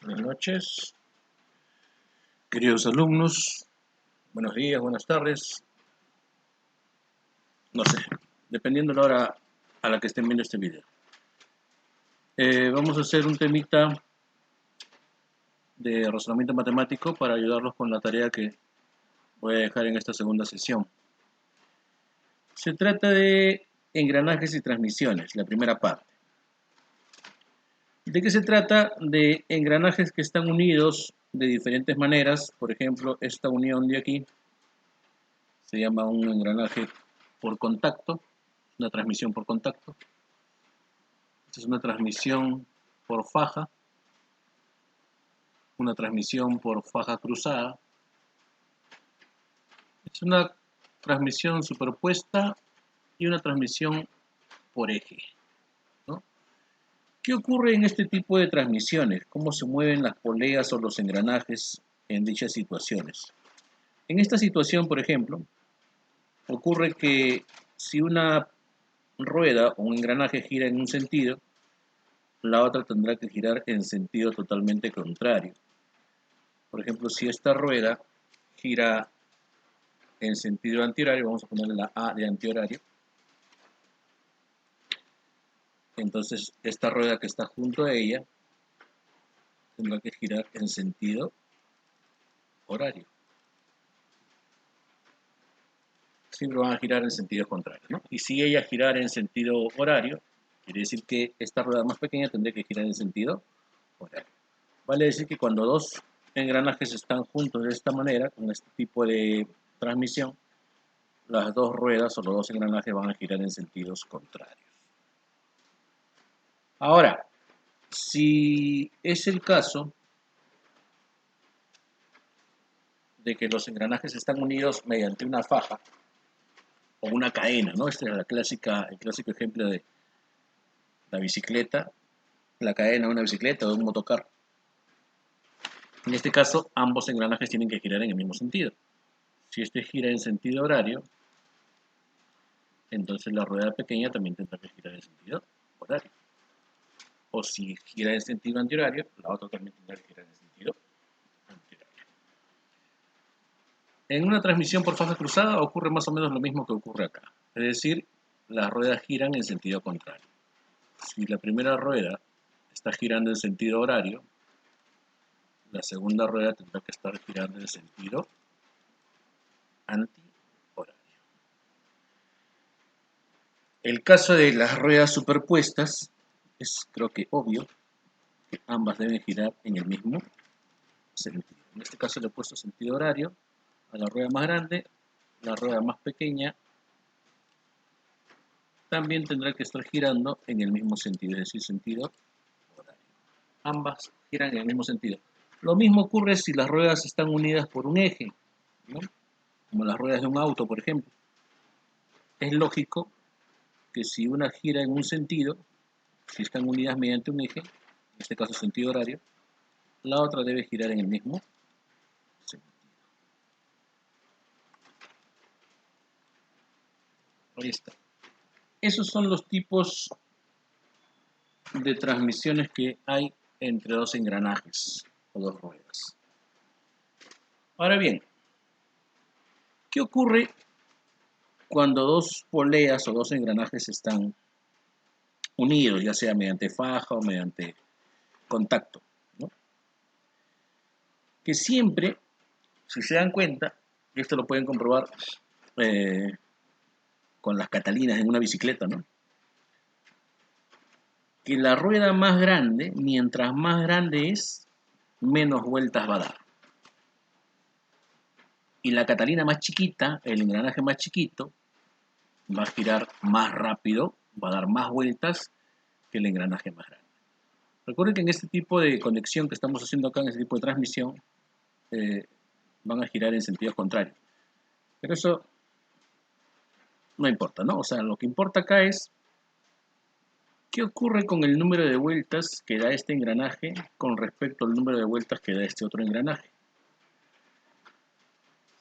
Buenas noches, queridos alumnos. Buenos días, buenas tardes. No sé, dependiendo de la hora a la que estén viendo este video. Vamos a hacer un temita de razonamiento matemático para ayudarlos con la tarea que voy a dejar en esta segunda sesión. Se trata de engranajes y transmisiones, la primera parte. ¿De qué se trata? De engranajes que están unidos de diferentes maneras. Por ejemplo, esta unión de aquí se llama un engranaje por contacto, una transmisión por contacto. Esta es una transmisión por faja, una transmisión por faja cruzada. Es una transmisión superpuesta y una transmisión por eje, ¿no? ¿Qué ocurre en este tipo de transmisiones? ¿Cómo se mueven las poleas o los engranajes en dichas situaciones? En esta situación, por ejemplo, ocurre que si una rueda o un engranaje gira en un sentido, la otra tendrá que girar en sentido totalmente contrario. Por ejemplo, si esta rueda gira en sentido antihorario, vamos a ponerle la A de antihorario. Entonces, esta rueda que está junto a ella tendrá que girar en sentido horario. Siempre van a girar en sentido contrario, ¿no? Y si ella girara en sentido horario, quiere decir que esta rueda más pequeña tendría que girar en sentido horario. Vale decir que cuando dos engranajes están juntos de esta manera, con este tipo de transmisión, las dos ruedas o los dos engranajes van a girar en sentidos contrarios. Ahora, si es el caso de que los engranajes están unidos mediante una faja o una cadena, ¿no? Este es el clásico ejemplo de la bicicleta, la cadena de una bicicleta o de un motocar. En este caso, ambos engranajes tienen que girar en el mismo sentido. Si este gira en sentido horario, entonces la rueda pequeña también tendrá que girar en sentido horario. O si gira en sentido antihorario, la otra también tendrá que girar en sentido antihorario. En una transmisión por faja cruzada ocurre más o menos lo mismo que ocurre acá. Es decir, las ruedas giran en sentido contrario. Si la primera rueda está girando en sentido horario, la segunda rueda tendrá que estar girando en sentido antihorario. El caso de las ruedas superpuestas es, creo que obvio, que ambas deben girar en el mismo sentido. En este caso le he puesto sentido horario a la rueda más grande, la rueda más pequeña también tendrá que estar girando en el mismo sentido, es decir, sentido horario. Ambas giran en el mismo sentido. Lo mismo ocurre si las ruedas están unidas por un eje, ¿no? Como las ruedas de un auto, por ejemplo. Es lógico que si una gira en un sentido, si están unidas mediante un eje, en este caso sentido horario, la otra debe girar en el mismo sentido. Ahí está. Esos son los tipos de transmisiones que hay entre dos engranajes o dos ruedas. Ahora bien, ¿qué ocurre cuando dos poleas o dos engranajes están unidos, ya sea mediante faja o mediante contacto, ¿no? Que siempre, si se dan cuenta, y esto lo pueden comprobar con las catalinas en una bicicleta, ¿no? Que la rueda más grande, mientras más grande es, menos vueltas va a dar. Y la catalina más chiquita, el engranaje más chiquito, va a girar más rápido, va a dar más vueltas que el engranaje más grande. Recuerden que en este tipo de conexión que estamos haciendo acá, en este tipo de transmisión, van a girar en sentidos contrarios. Pero eso no importa, ¿no? O sea, lo que importa acá es qué ocurre con el número de vueltas que da este engranaje con respecto al número de vueltas que da este otro engranaje.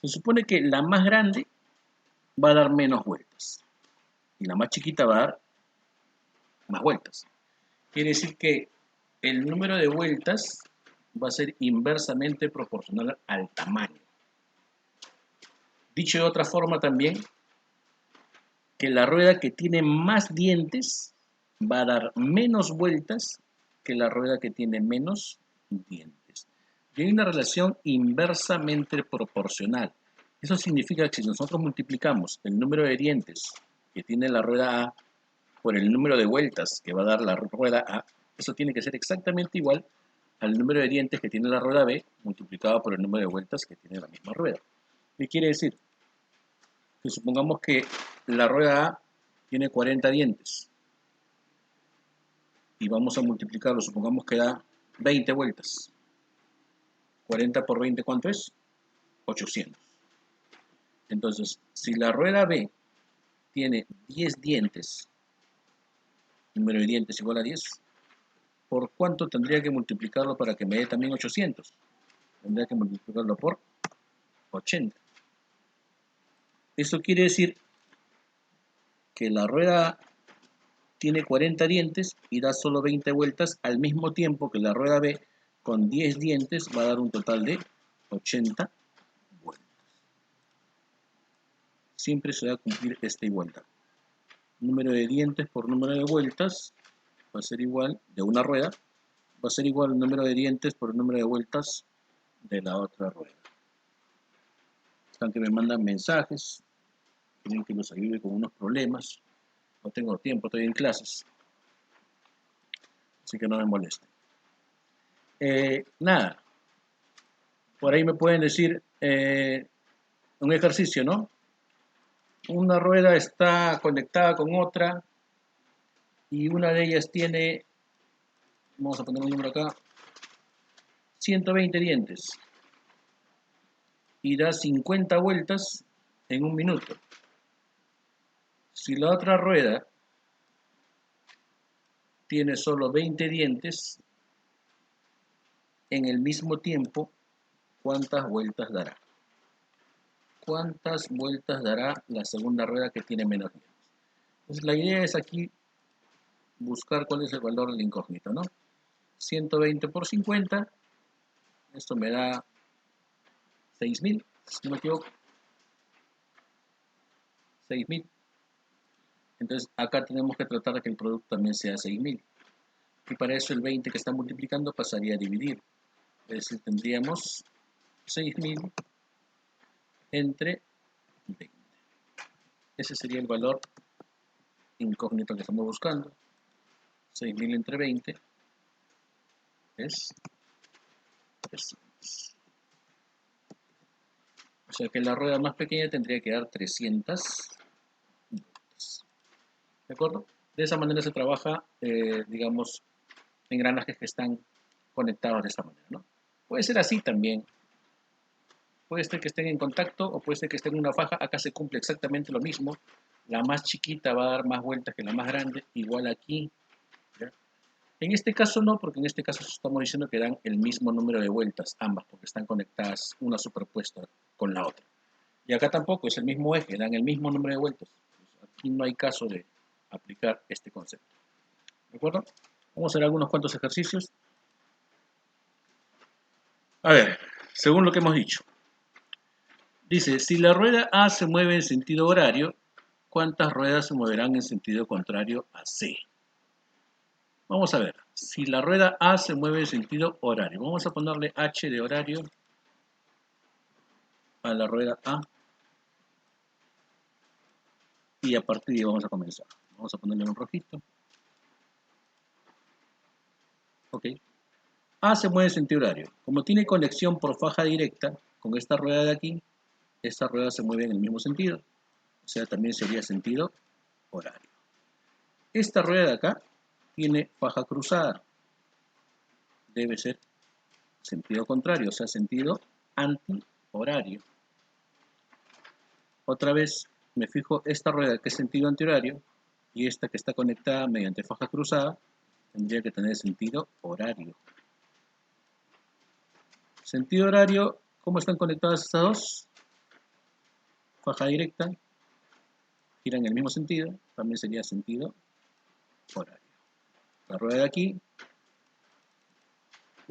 Se supone que la más grande va a dar menos vueltas y la más chiquita va a dar más vueltas. Quiere decir que el número de vueltas va a ser inversamente proporcional al tamaño. Dicho de otra forma también, que la rueda que tiene más dientes va a dar menos vueltas que la rueda que tiene menos dientes. Y hay una relación inversamente proporcional. Eso significa que si nosotros multiplicamos el número de dientes que tiene la rueda A por el número de vueltas que va a dar la rueda A, eso tiene que ser exactamente igual al número de dientes que tiene la rueda B multiplicado por el número de vueltas que tiene la misma rueda. ¿Qué quiere decir? Que supongamos que la rueda A tiene 40 dientes y vamos a multiplicarlo, supongamos que da 20 vueltas. 40 por 20, ¿cuánto es? 800. Entonces, si la rueda B tiene 10 dientes, número de dientes igual a 10, ¿por cuánto tendría que multiplicarlo para que me dé también 800? Tendría que multiplicarlo por 80. Eso quiere decir que la rueda A tiene 40 dientes y da solo 20 vueltas, al mismo tiempo que la rueda B con 10 dientes va a dar un total de 80 vueltas. Siempre se va a cumplir esta igualdad. Número de dientes por número de vueltas va a ser igual, de una rueda, va a ser igual al número de dientes por el número de vueltas de la otra rueda. Están que me mandan mensajes, tienen que los ayude con unos problemas. No tengo tiempo, estoy en clases, así que no me molesten. Nada, por ahí me pueden decir un ejercicio, ¿no? Una rueda está conectada con otra y una de ellas tiene, vamos a poner un número acá, 120 dientes y da 50 vueltas en un minuto. Si la otra rueda tiene solo 20 dientes, en el mismo tiempo, ¿cuántas vueltas dará? ¿Cuántas vueltas dará la segunda rueda que tiene menos dientes? Entonces la idea es aquí buscar cuál es el valor del incógnito, ¿no? 120 por 50, esto me da 6.000, si no me equivoco. 6.000. Entonces acá tenemos que tratar de que el producto también sea 6.000. Y para eso el 20 que está multiplicando pasaría a dividir. Es decir, tendríamos 6.000 entre 20. Ese sería el valor incógnito que estamos buscando. 6.000 entre 20 es 300. O sea que la rueda más pequeña tendría que dar 300 vueltas. ¿De acuerdo? De esa manera se trabaja, digamos, engranajes que están conectados de esta manera, ¿no? Puede ser así también. Puede ser que estén en contacto o puede ser que estén en una faja. Acá se cumple exactamente lo mismo. La más chiquita va a dar más vueltas que la más grande. Igual aquí. ¿Ya? En este caso no, porque en este caso estamos diciendo que dan el mismo número de vueltas, ambas, porque están conectadas una superpuesta con la otra. Y acá tampoco, es el mismo eje, dan el mismo número de vueltas. Aquí no hay caso de aplicar este concepto. ¿De acuerdo? Vamos a hacer algunos cuantos ejercicios. A ver, según lo que hemos dicho. Dice, si la rueda A se mueve en sentido horario, ¿cuántas ruedas se moverán en sentido contrario a C? Vamos a ver, si la rueda A se mueve en sentido horario, vamos a ponerle H de horario a la rueda A y a partir de ahí vamos a comenzar. Vamos a ponerle un rojito. Ok. A se mueve en sentido horario. Como tiene conexión por faja directa con esta rueda de aquí, esta rueda se mueve en el mismo sentido. O sea, también sería sentido horario. Esta rueda de acá tiene faja cruzada. Debe ser sentido contrario, o sea, sentido antihorario. Otra vez me fijo esta rueda que es sentido antihorario y esta que está conectada mediante faja cruzada tendría que tener sentido horario. Sentido horario, ¿cómo están conectadas estas dos? Faja directa, giran en el mismo sentido, también sería sentido horario. La rueda de aquí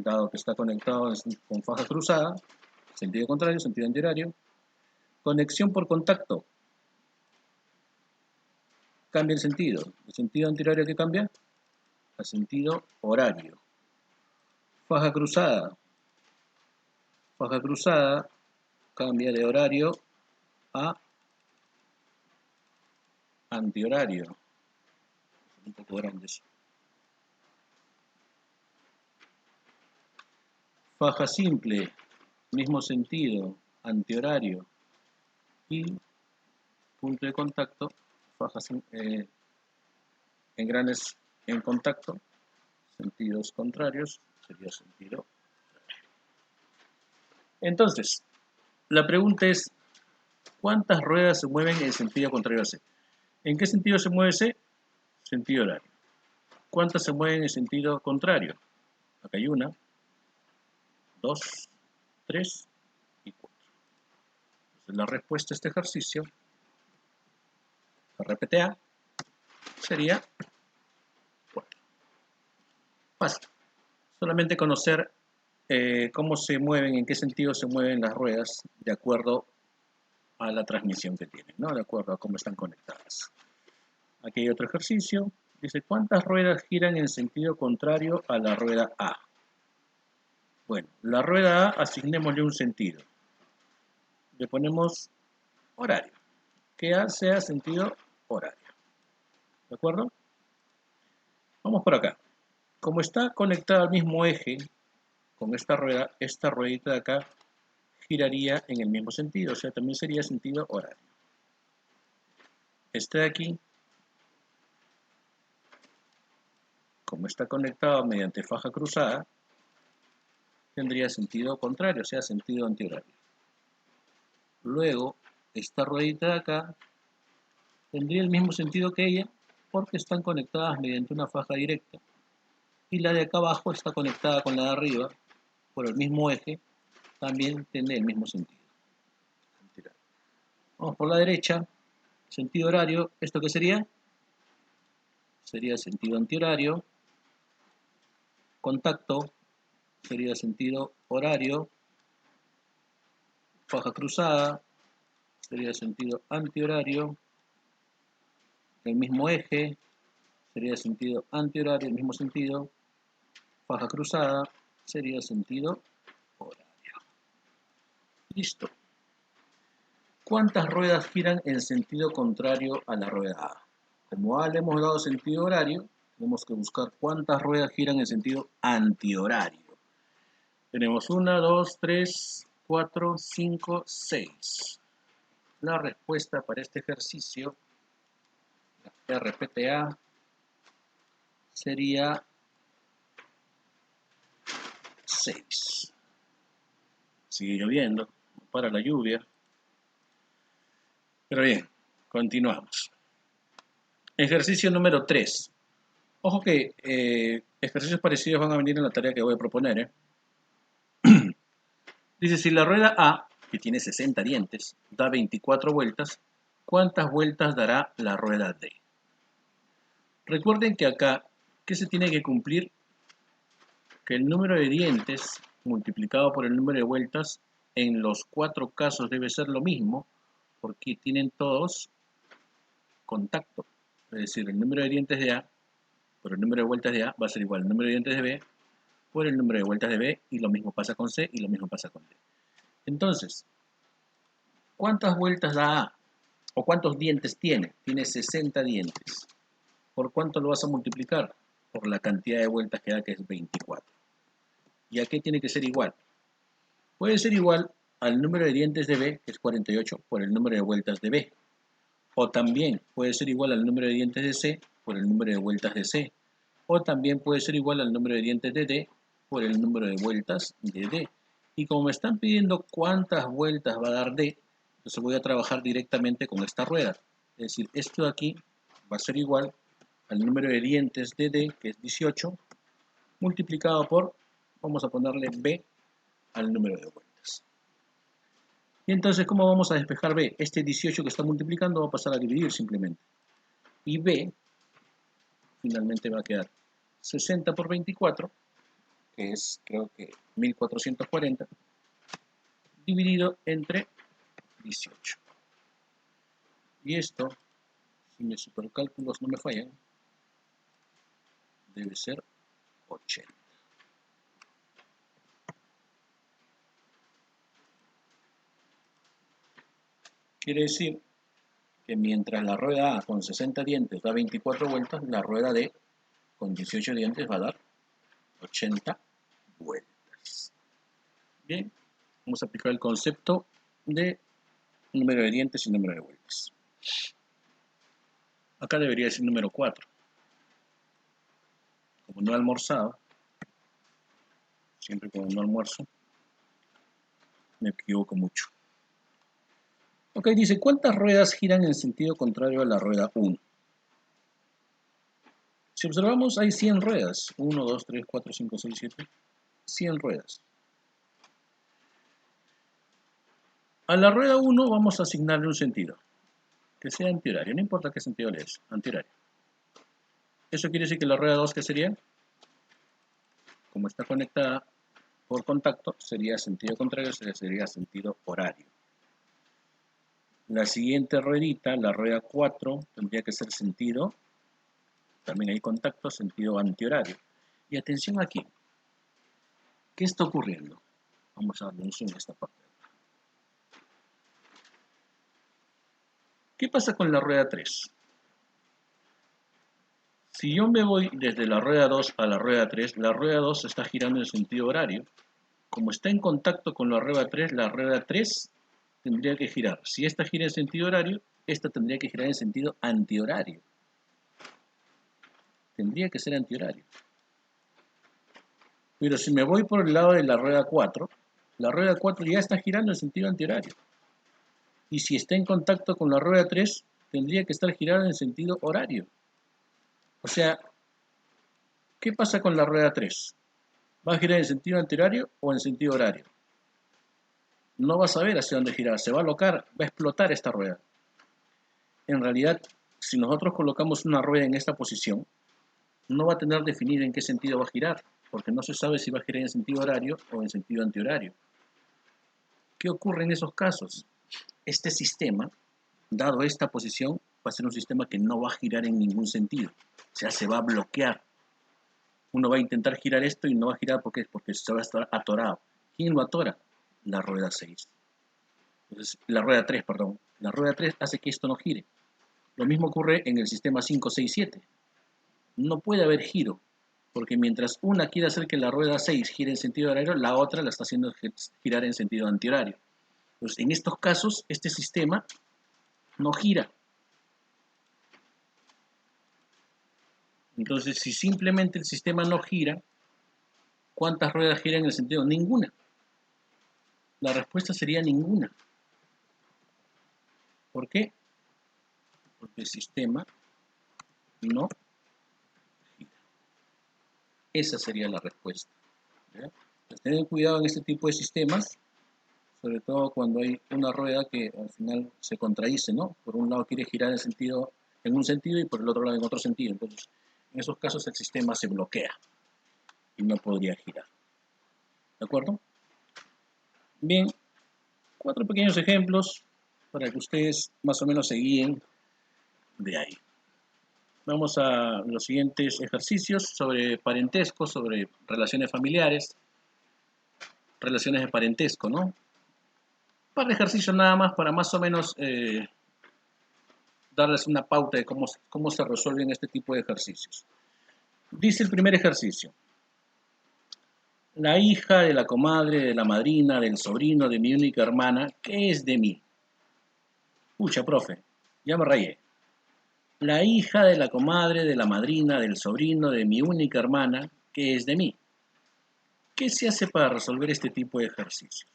dado que está conectado con faja cruzada, sentido contrario, sentido antihorario. Conexión por contacto, cambia el sentido antihorario que cambia a sentido horario. Faja cruzada cambia de horario a antihorario. Un poco grande eso. Faja simple, mismo sentido, antihorario. Y punto de contacto, fajas engranes en contacto, sentidos contrarios, sería sentido. Entonces, la pregunta es, ¿cuántas ruedas se mueven en sentido contrario a C? ¿En qué sentido se mueve C? Sentido horario. ¿Cuántas se mueven en sentido contrario? Acá hay 1, 2, 3 y 4. Entonces, la respuesta a este ejercicio, RPTA, sería 4. Fácil. Solamente conocer cómo se mueven, en qué sentido se mueven las ruedas de acuerdo a la transmisión que tienen, ¿no? De acuerdo a cómo están conectadas. Aquí hay otro ejercicio. Dice, ¿cuántas ruedas giran en sentido contrario a la rueda A? Bueno, la rueda A asignémosle un sentido. Le ponemos horario. Que A sea sentido horario. ¿De acuerdo? Vamos por acá. Como está conectada al mismo eje con esta ruedita de acá giraría en el mismo sentido, o sea, también sería sentido horario. Este de aquí, como está conectado mediante faja cruzada, tendría sentido contrario, o sea, sentido antihorario. Luego, esta ruedita de acá tendría el mismo sentido que ella, porque están conectadas mediante una faja directa. Y la de acá abajo está conectada con la de arriba por el mismo eje, también tiene el mismo sentido. Vamos por la derecha, sentido horario, ¿esto qué sería? Sería sentido antihorario. Contacto sería sentido horario. Faja cruzada sería sentido antihorario. El mismo eje sería sentido antihorario, el mismo sentido. Faja cruzada sería sentido horario. Listo. ¿Cuántas ruedas giran en sentido contrario a la rueda A? Como A le hemos dado sentido horario, tenemos que buscar cuántas ruedas giran en sentido antihorario. Tenemos 1, 2, 3, 4, 5, 6. La respuesta para este ejercicio, la RPTA, sería 6. Sigue lloviendo, no para la lluvia. Pero bien, continuamos. Ejercicio número 3. Ojo que ejercicios parecidos van a venir en la tarea que voy a proponer. Dice, si la rueda A, que tiene 60 dientes, da 24 vueltas, ¿cuántas vueltas dará la rueda D? Recuerden que acá, ¿qué se tiene que cumplir? Que el número de dientes multiplicado por el número de vueltas en los 4 casos debe ser lo mismo, porque tienen todos contacto. Es decir, el número de dientes de A por el número de vueltas de A va a ser igual al número de dientes de B por el número de vueltas de B, y lo mismo pasa con C y lo mismo pasa con D. Entonces, ¿cuántas vueltas da A? ¿O cuántos dientes tiene? Tiene 60 dientes. ¿Por cuánto lo vas a multiplicar? Por la cantidad de vueltas que da, que es 24. ¿Y a qué tiene que ser igual? Puede ser igual al número de dientes de B, que es 48, por el número de vueltas de B. O también puede ser igual al número de dientes de C por el número de vueltas de C. O también puede ser igual al número de dientes de D por el número de vueltas de D. Y como me están pidiendo cuántas vueltas va a dar D, entonces voy a trabajar directamente con esta rueda. Es decir, esto de aquí va a ser igual al número de dientes de D, que es 18, multiplicado por, vamos a ponerle B al número de vueltas. Y entonces, ¿cómo vamos a despejar B? Este 18 que está multiplicando va a pasar a dividir simplemente. Y B finalmente va a quedar 60 por 24, que es creo que 1440, dividido entre 18. Y esto, si mis supercálculos no me fallan, debe ser 80. Quiere decir que mientras la rueda A con 60 dientes da 24 vueltas, la rueda D con 18 dientes va a dar 80 vueltas. Bien, vamos a aplicar el concepto de número de dientes y número de vueltas. Acá debería decir número 4. Como no he almorzado, siempre cuando no almuerzo, me equivoco mucho. Ok, dice, ¿cuántas ruedas giran en sentido contrario a la rueda 1? Si observamos, hay 100 ruedas. 1, 2, 3, 4, 5, 6, 7. 100 ruedas. A la rueda 1 vamos a asignarle un sentido, que sea antihorario. No importa qué sentido le es, antihorario. Eso quiere decir que la rueda 2, ¿qué sería? Como está conectada por contacto, sería sentido contrario, sería sentido horario. La siguiente ruedita, la rueda 4, tendría que ser sentido, también hay contacto, sentido antihorario. Y atención aquí, ¿qué está ocurriendo? Vamos a darle un zoom a esta parte. ¿Qué pasa con la rueda 3? Si yo me voy desde la rueda 2 a la rueda 3, la rueda 2 está girando en sentido horario. Como está en contacto con la rueda 3 tendría que girar. Si esta gira en sentido horario, esta tendría que girar en sentido antihorario. Tendría que ser antihorario. Pero si me voy por el lado de la rueda 4 ya está girando en sentido antihorario. Y si está en contacto con la rueda 3, tendría que estar girada en sentido horario. O sea, ¿qué pasa con la rueda 3? ¿Va a girar en sentido antihorario o en sentido horario? No va a saber hacia dónde girar, se va a alocar, va a explotar esta rueda. En realidad, si nosotros colocamos una rueda en esta posición, no va a tener definido en qué sentido va a girar, porque no se sabe si va a girar en sentido horario o en sentido antihorario. ¿Qué ocurre en esos casos? Este sistema, dado esta posición, va a ser un sistema que no va a girar en ningún sentido. O sea, se va a bloquear. Uno va a intentar girar esto y no va a girar porque se va a estar atorado. ¿Quién lo atora? La rueda 6. Entonces, la rueda 3, perdón. La rueda 3 hace que esto no gire. Lo mismo ocurre en el sistema 5, 6, 7. No puede haber giro, porque mientras una quiere hacer que la rueda 6 gire en sentido horario, la otra la está haciendo girar en sentido antihorario. Entonces, en estos casos, este sistema no gira. Entonces, si simplemente el sistema no gira, ¿cuántas ruedas giran en el sentido? Ninguna. La respuesta sería ninguna. ¿Por qué? Porque el sistema no gira. Esa sería la respuesta. ¿Ya? Pues tengan cuidado en este tipo de sistemas, sobre todo cuando hay una rueda que al final se contradice, ¿no? Por un lado quiere girar en un sentido y por el otro lado en otro sentido. Entonces, en esos casos el sistema se bloquea y no podría girar. ¿De acuerdo? Bien, 4 pequeños ejemplos para que ustedes más o menos se guíen de ahí. Vamos a los siguientes ejercicios sobre parentesco, sobre relaciones familiares, relaciones de parentesco, ¿no? Un par de ejercicios nada más para más o menos darles una pauta de cómo se resuelven este tipo de ejercicios. Dice el primer ejercicio: la hija de la comadre, de la madrina, del sobrino de mi única hermana, ¿qué es de mí? Pucha, profe, ya me rayé. La hija de la comadre, de la madrina, del sobrino de mi única hermana, ¿qué es de mí? ¿Qué se hace para resolver este tipo de ejercicios?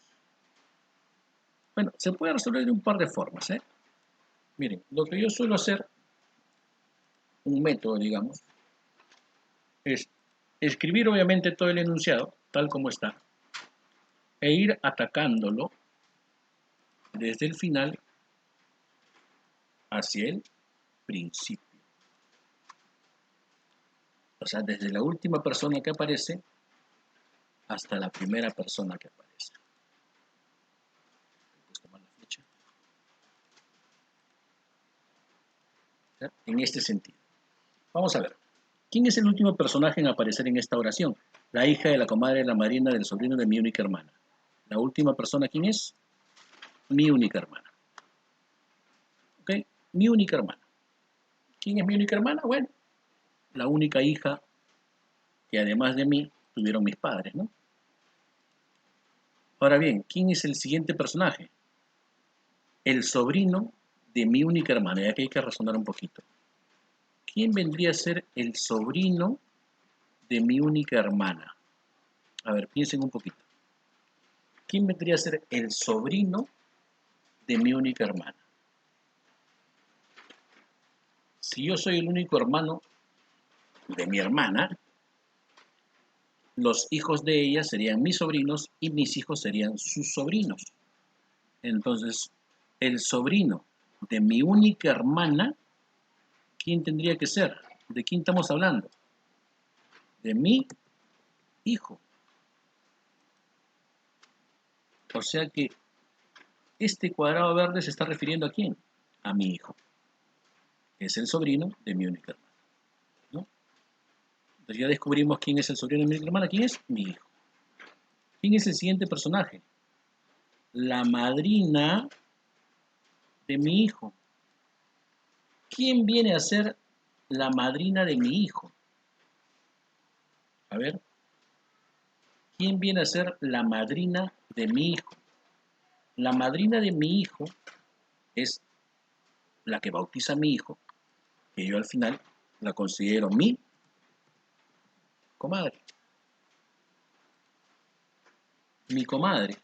Bueno, se puede resolver de un par de formas, ¿eh? Miren, lo que yo suelo hacer, un método, digamos, es escribir obviamente todo el enunciado, tal como está, e ir atacándolo desde el final hacia el principio. O sea, desde la última persona que aparece hasta la primera persona que aparece. Puedes tomar la flecha. ¿Ya? En este sentido. Vamos a ver. ¿Quién es el último personaje en aparecer en esta oración? La hija de la comadre de la madrina del sobrino de mi única hermana. La última persona, ¿quién es? Mi única hermana. ¿Ok? Mi única hermana. ¿Quién es mi única hermana? Bueno, la única hija que además de mí tuvieron mis padres, ¿no? Ahora bien, ¿quién es el siguiente personaje? El sobrino de mi única hermana. Y aquí hay que razonar un poquito. ¿Quién vendría a ser el sobrino de mi única hermana? A ver, piensen un poquito. ¿Quién vendría a ser el sobrino de mi única hermana? Si yo soy el único hermano de mi hermana, los hijos de ella serían mis sobrinos y mis hijos serían sus sobrinos. Entonces, el sobrino de mi única hermana, ¿quién tendría que ser? ¿De quién estamos hablando? De mi hijo. O sea que este cuadrado verde se está refiriendo ¿a quién? A mi hijo. Es el sobrino de mi única hermana, ¿no? Entonces ya descubrimos quién es el sobrino de mi única hermana. ¿Quién es? Mi hijo. ¿Quién es el siguiente personaje? La madrina de mi hijo. ¿Quién viene a ser la madrina de mi hijo? A ver. ¿Quién viene a ser la madrina de mi hijo? La madrina de mi hijo es la que bautiza a mi hijo, que yo al final la considero mi comadre. Mi comadre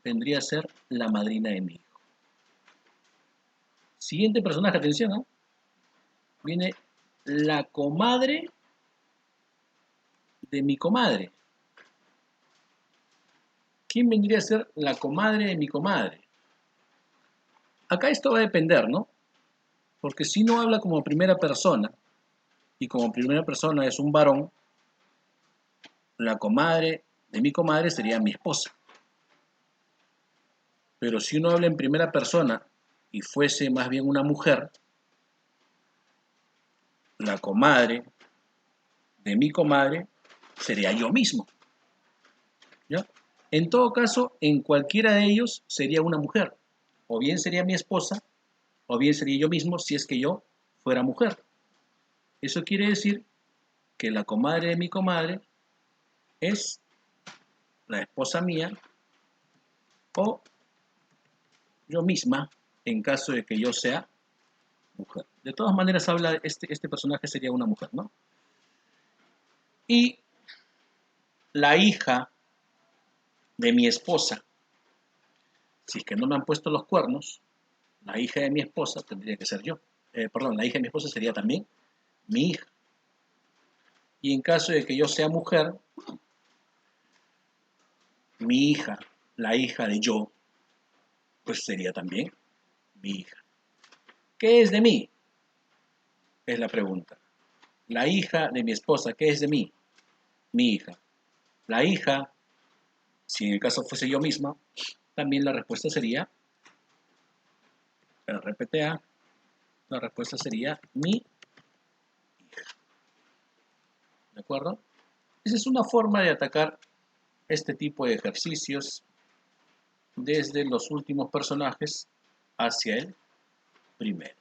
vendría a ser la madrina de mi hijo. Siguiente personaje, atención, ¿no? Viene la comadre de mi comadre. ¿Quién vendría a ser la comadre de mi comadre? Acá esto va a depender, ¿no? Porque si no habla como primera persona, y como primera persona es un varón, la comadre de mi comadre sería mi esposa. Pero si uno habla en primera persona y fuese más bien una mujer, la comadre de mi comadre sería yo mismo, ¿ya? En todo caso, en cualquiera de ellos sería una mujer. O bien sería mi esposa, o bien sería yo mismo si es que yo fuera mujer. Eso quiere decir que la comadre de mi comadre es la esposa mía o yo misma en caso de que yo sea mujer. De todas maneras, habla este personaje sería una mujer, ¿no? Y la hija de mi esposa, si es que no me han puesto los cuernos, la hija de mi esposa tendría que ser yo. Perdón, la hija de mi esposa sería también mi hija. Y en caso de que yo sea mujer, mi hija, la hija de yo, pues sería también mi hija. ¿Qué es de mí? Es la pregunta. La hija de mi esposa, ¿qué es de mí? Mi hija. La hija, si en el caso fuese yo misma, también la respuesta sería RPTA, la respuesta sería mi hija. ¿De acuerdo? Esa es una forma de atacar este tipo de ejercicios desde los últimos personajes hacia el primero.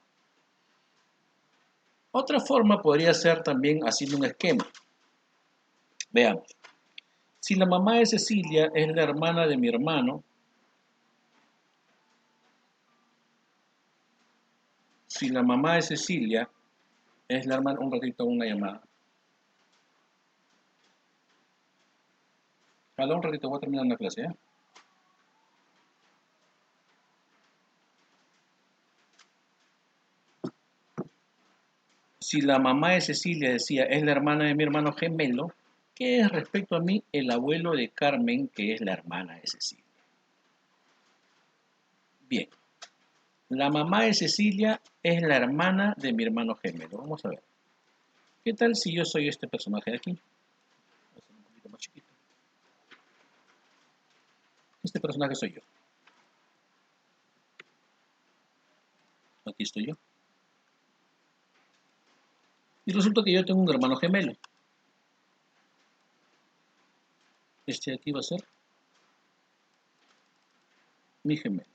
Otra forma podría ser también haciendo un esquema. Veamos. Si la mamá de Cecilia es la hermana de mi hermano, si la mamá de Cecilia es la hermana, un ratito, una llamada. Hola, un ratito, voy a terminar la clase, ¿eh? Si la mamá de Cecilia decía es la hermana de mi hermano gemelo, ¿qué es respecto a mí el abuelo de Carmen, que es la hermana de Cecilia? Bien, la mamá de Cecilia es la hermana de mi hermano gemelo. Vamos a ver. ¿Qué tal si yo soy este personaje de aquí? Voy a hacer un poquito más chiquito. Este personaje soy yo. Aquí estoy yo. Y resulta que yo tengo un hermano gemelo. Este de aquí va a ser mi gemelo.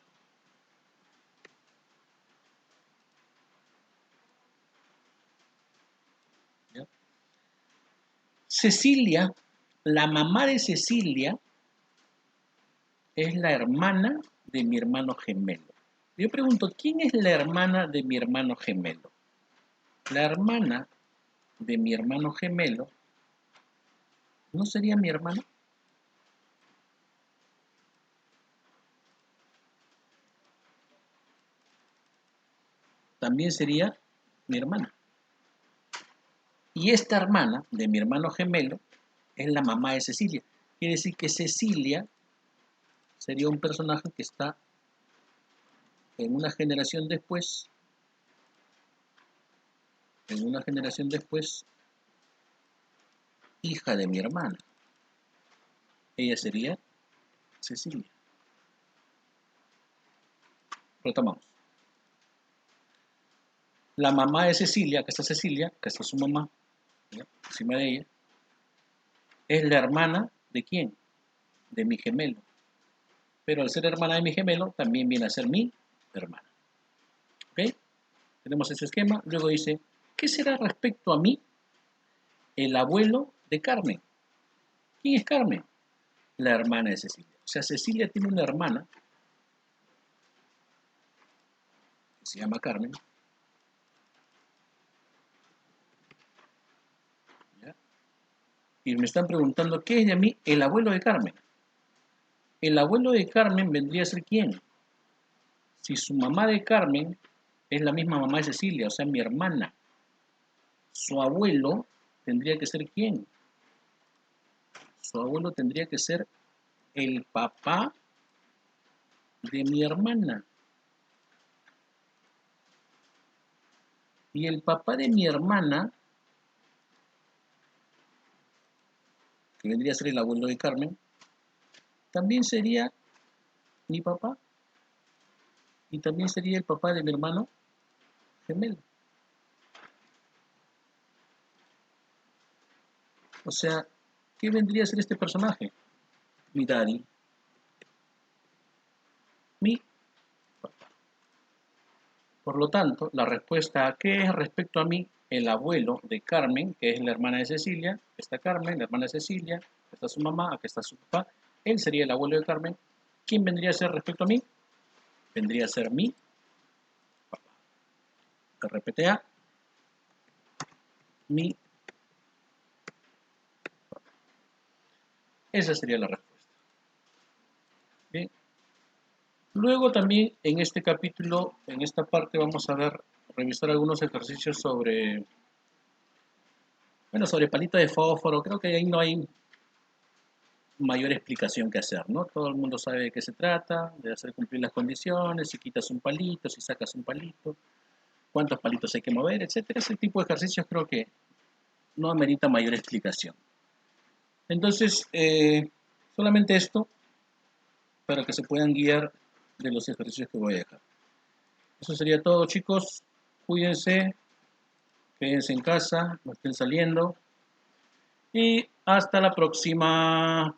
¿Ya? Cecilia, la mamá de Cecilia, es la hermana de mi hermano gemelo. Yo pregunto, ¿quién es la hermana de mi hermano gemelo? La hermana de mi hermano gemelo, ¿no sería mi hermana? También sería mi hermana. Y esta hermana de mi hermano gemelo es la mamá de Cecilia. Quiere decir que Cecilia sería un personaje que está en una generación después, hija de mi hermana. Ella sería Cecilia. Retomamos. La mamá de Cecilia, que está Cecilia, que está su mamá, ¿ya? Encima de ella, es la hermana de quién? De mi gemelo. Pero al ser hermana de mi gemelo, también viene a ser mi hermana. ¿Ok? Tenemos ese esquema. Luego dice, ¿qué será respecto a mí el abuelo de Carmen? ¿Quién es Carmen? La hermana de Cecilia. O sea, Cecilia tiene una hermana que se llama Carmen. ¿Ya? Y me están preguntando, ¿qué es de mí el abuelo de Carmen? El abuelo de Carmen vendría a ser ¿quién? Si su mamá de Carmen es la misma mamá de Cecilia, o sea, mi hermana, su abuelo tendría que ser ¿quién? Su abuelo tendría que ser el papá de mi hermana. Y el papá de mi hermana, que vendría a ser el abuelo de Carmen, también sería mi papá y también sería el papá de mi hermano gemelo. O sea, ¿qué vendría a ser este personaje? Mi daddy, mi papá. Por lo tanto, la respuesta a qué es respecto a mí, el abuelo de Carmen, que es la hermana de Cecilia, está Carmen, la hermana de Cecilia, está su mamá, aquí está su papá, él sería el abuelo de Carmen. ¿Quién vendría a ser respecto a mí? Vendría a ser mi papá. RPTA, mi papá. Esa sería la respuesta. Bien. Luego también en este capítulo, en esta parte, vamos a revisar algunos ejercicios sobre, bueno, sobre palito de fósforo. Creo que ahí no hay mayor explicación que hacer, ¿no? Todo el mundo sabe de qué se trata, de hacer cumplir las condiciones, si quitas un palito, si sacas un palito, cuántos palitos hay que mover, etcétera. Ese tipo de ejercicios creo que no amerita mayor explicación. Entonces, solamente esto para que se puedan guiar de los ejercicios que voy a dejar. Eso sería todo, chicos. Cuídense, quédense en casa, no estén saliendo. Y hasta la próxima.